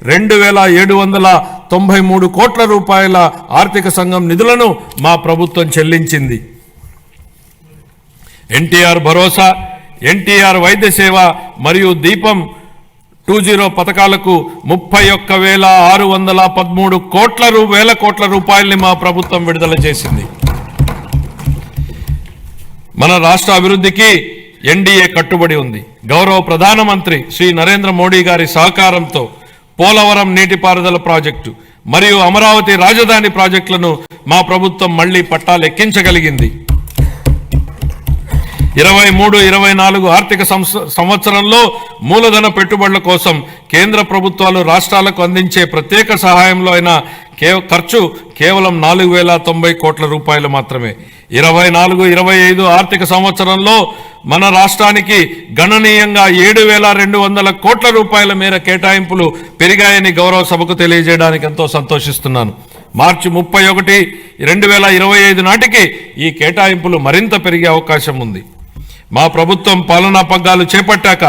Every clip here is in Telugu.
2793 కోట్ల రూపాయల ఆర్థిక సంఘం నిధులను మా ప్రభుత్వం చెల్లించింది. ఎన్టీఆర్ భరోసా, ఎన్టీఆర్ వైద్య సేవ మరియు దీపం 2.0 పథకాలకు 31,613 వేల కోట్ల రూపాయల్ని మా ప్రభుత్వం విడుదల చేసింది. మన రాష్ట్ర అభివృద్ధికి ఎన్డీఏ కట్టుబడి ఉంది. గౌరవ ప్రధానమంత్రి శ్రీ నరేంద్ర మోడీ గారి సహకారంతో పోలవరం నీటిపారుదల ప్రాజెక్టు మరియు అమరావతి రాజధాని ప్రాజెక్టులను మా ప్రభుత్వం మళ్లీ పట్టాలెక్కించగలిగింది. 23-24 ఆర్థిక సంవత్సరంలో మూలధన పెట్టుబడుల కోసం కేంద్ర ప్రభుత్వాలు రాష్ట్రాలకు అందించే ప్రత్యేక సహాయంలో అయిన ఖర్చు కేవలం 4,090 కోట్ల రూపాయలు మాత్రమే. 24-25 ఆర్థిక సంవత్సరంలో మన రాష్ట్రానికి గణనీయంగా 7,200 కోట్ల రూపాయల మేర కేటాయింపులు పెరిగాయని గౌరవ సభకు తెలియజేయడానికి ఎంతో సంతోషిస్తున్నాను. మార్చి 31, 2025 నాటికి ఈ కేటాయింపులు మరింత పెరిగే అవకాశం ఉంది. మా ప్రభుత్వం పాలనా పగ్గాలు చేపట్టాక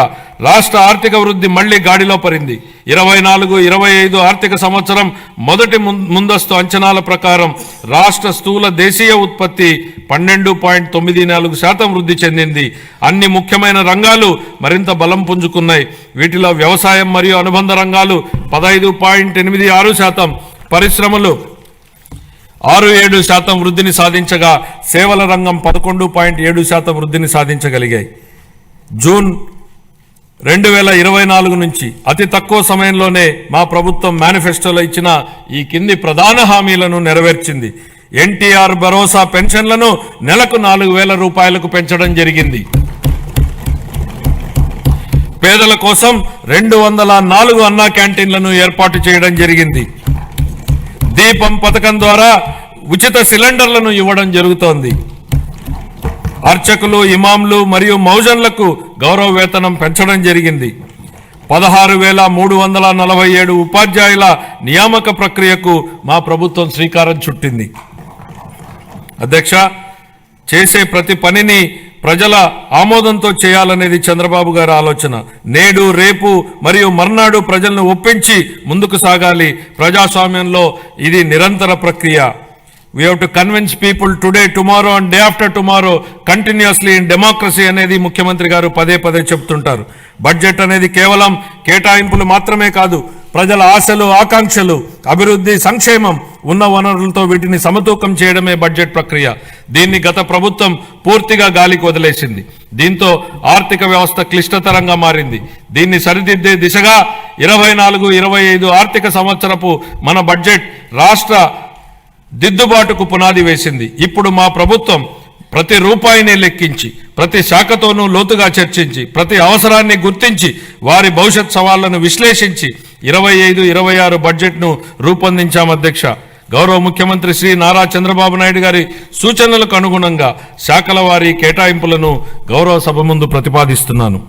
రాష్ట్ర ఆర్థిక వృద్ధి మళ్లీ గాడిలో పడింది. 24-25 ఆర్థిక సంవత్సరం మొదటి ముందస్తు అంచనాల ప్రకారం రాష్ట్ర స్థూల దేశీయ ఉత్పత్తి 12.94% వృద్ధి చెందింది. అన్ని ముఖ్యమైన రంగాలు మరింత బలం పుంజుకున్నాయి. వీటిలో వ్యవసాయం మరియు అనుబంధ రంగాలు 15.86%, పరిశ్రమలు 6-7% వృద్ధిని సాధించగా సేవల రంగం 11.7% వృద్ధిని సాధించగలిగాయి. జూన్ 2024 నుంచి అతి తక్కువ సమయంలోనే మా ప్రభుత్వం మేనిఫెస్టోలో ఇచ్చిన ఈ కింది ప్రధాన హామీలను నెరవేర్చింది. ఎన్టీఆర్ భరోసా పెన్షన్లను నెలకు 4,000 రూపాయలకు పెంచడం జరిగింది. పేదల కోసం 204 అన్నా క్యాంటీన్లను ఏర్పాటు చేయడం జరిగింది. దీపం పథకం ద్వారా ఉచిత సిలిండర్లను ఇవ్వడం జరుగుతోంది. అర్చకులు, ఇమాంలు మరియు మౌజన్లకు గౌరవ వేతనం పెంచడం జరిగింది. 16,347 ఉపాధ్యాయుల నియామక ప్రక్రియకు మా ప్రభుత్వం శ్రీకారం చుట్టింది. అధ్యక్ష, చేసే ప్రతి పనిని ప్రజల ఆమోదంతో చేయాలనేది చంద్రబాబు గారి ఆలోచన. నేడు, రేపు మరియు మర్నాడు ప్రజలను ఒప్పించి ముందుకు సాగాలి. ప్రజాస్వామ్యంలో ఇది నిరంతర ప్రక్రియ. We have to convince people today, tomorrow and day after tomorrow continuously in democracy అనేది ముఖ్యమంత్రి గారు పదే పదే చెప్తుంటారు. బడ్జెట్ అనేది కేవలం కేటాయింపులు మాత్రమే కాదు, ప్రజల ఆశలు, ఆకాంక్షలు, అభివృద్ధి, సంక్షేమం ఉన్న వనరులతో వీటిని సమతూకం చేయడమే బడ్జెట్ ప్రక్రియ. దీన్ని గత ప్రభుత్వం పూర్తిగా గాలికి వదిలేసింది. దీంతో ఆర్థిక వ్యవస్థ క్లిష్టతరంగా మారింది. దీన్ని సరిదిద్దే దిశగా 24-25 ఆర్థిక సంవత్సరపు మన బడ్జెట్ రాష్ట్ర దిద్దుబాటుకు పునాది వేసింది. ఇప్పుడు మా ప్రభుత్వం ప్రతి రూపాయిని లెక్కించి, ప్రతి శాఖతోనూ లోతుగా చర్చించి, ప్రతి అవసరాన్ని గుర్తించి, వారి భవిష్యత్ సవాళ్లను విశ్లేషించి 25-26 బడ్జెట్ను రూపొందించాం. అధ్యక్ష, గౌరవ ముఖ్యమంత్రి శ్రీ నారా చంద్రబాబు నాయుడు గారి సూచనలకు అనుగుణంగా శాఖల వారి కేటాయింపులను గౌరవ సభ ముందు ప్రతిపాదిస్తున్నాను.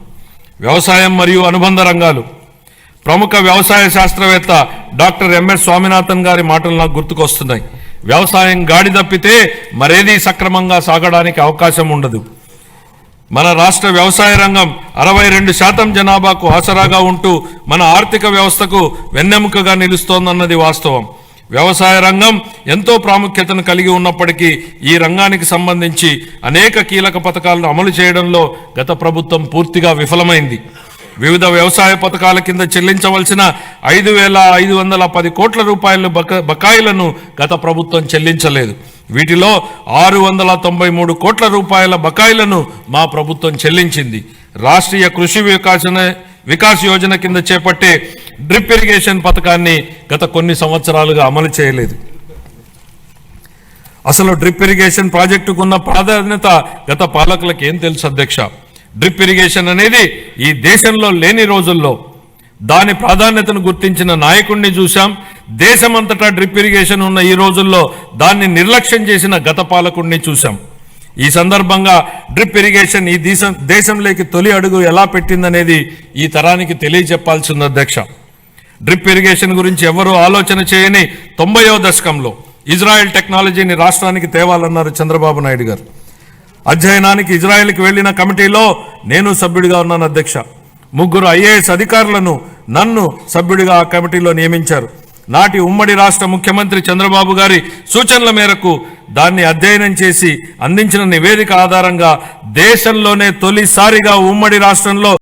వ్యవసాయం మరియు అనుబంధ రంగాలు. ప్రముఖ వ్యవసాయ శాస్త్రవేత్త డాక్టర్ ఎంఎస్ స్వామినాథన్ గారి మాటలు నాకు గుర్తుకొస్తున్నాయి. వ్యవసాయం గాడి తప్పితే మరేదీ సక్రమంగా సాగడానికి అవకాశం ఉండదు. మన రాష్ట్ర వ్యవసాయ రంగం 62% జనాభాకు ఆసరాగా ఉంటూ మన ఆర్థిక వ్యవస్థకు వెన్నెముకగా నిలుస్తోందన్నది వాస్తవం. వ్యవసాయ రంగం ఎంతో ప్రాముఖ్యతను కలిగి ఉన్నప్పటికీ ఈ రంగానికి సంబంధించి అనేక కీలక పథకాలను అమలు చేయడంలో గత ప్రభుత్వం పూర్తిగా విఫలమైంది. వివిధ వ్యవసాయ పథకాల కింద చెల్లించవలసిన 5,510 కోట్ల రూపాయల బకాయిలను గత ప్రభుత్వం చెల్లించలేదు. వీటిలో 693 కోట్ల రూపాయల బకాయిలను మా ప్రభుత్వం చెల్లించింది. రాష్ట్రీయ కృషి వికాస్ యోజన కింద చేపట్టే డ్రిప్ ఇరిగేషన్ పథకాన్ని గత కొన్ని సంవత్సరాలుగా అమలు చేయలేదు. అసలు డ్రిప్ ఇరిగేషన్ ప్రాజెక్టుకున్న ప్రాధాన్యత గత పాలకులకు ఏం తెలుసు అధ్యక్ష? డ్రిప్ ఇరిగేషన్ అనేది ఈ దేశంలో లేని రోజుల్లో దాని ప్రాధాన్యతను గుర్తించిన నాయకుడిని చూశాం. దేశమంతటా డ్రిప్ ఇరిగేషన్ ఉన్న ఈ రోజుల్లో దాన్ని నిర్లక్ష్యం చేసిన గత పాలకుడిని చూశాం. ఈ సందర్భంగా డ్రిప్ ఇరిగేషన్ ఈ దేశంలోకి తొలి అడుగు ఎలా పెట్టిందనేది ఈ తరానికి తెలియజెప్పాల్సింది అధ్యక్ష. డ్రిప్ ఇరిగేషన్ గురించి ఎవరూ ఆలోచన చేయని 90వ దశకంలో ఇజ్రాయెల్ టెక్నాలజీని రాష్ట్రానికి తేవాలన్నారు చంద్రబాబు నాయుడు గారు. అధ్యయనానికి ఇజ్రాయెల్కి వెళ్లిన కమిటీలో నేను సభ్యుడిగా ఉన్నాను అధ్యక్ష. 3 IAS అధికారులను నన్ను సభ్యుడిగా ఆ కమిటీలో నియమించారు. నాటి ఉమ్మడి రాష్ట్ర ముఖ్యమంత్రి చంద్రబాబు గారి సూచనల మేరకు దాన్ని అధ్యయనం చేసి అందించిన నివేదిక ఆధారంగా దేశంలోనే తొలిసారిగా ఉమ్మడి రాష్ట్రంలో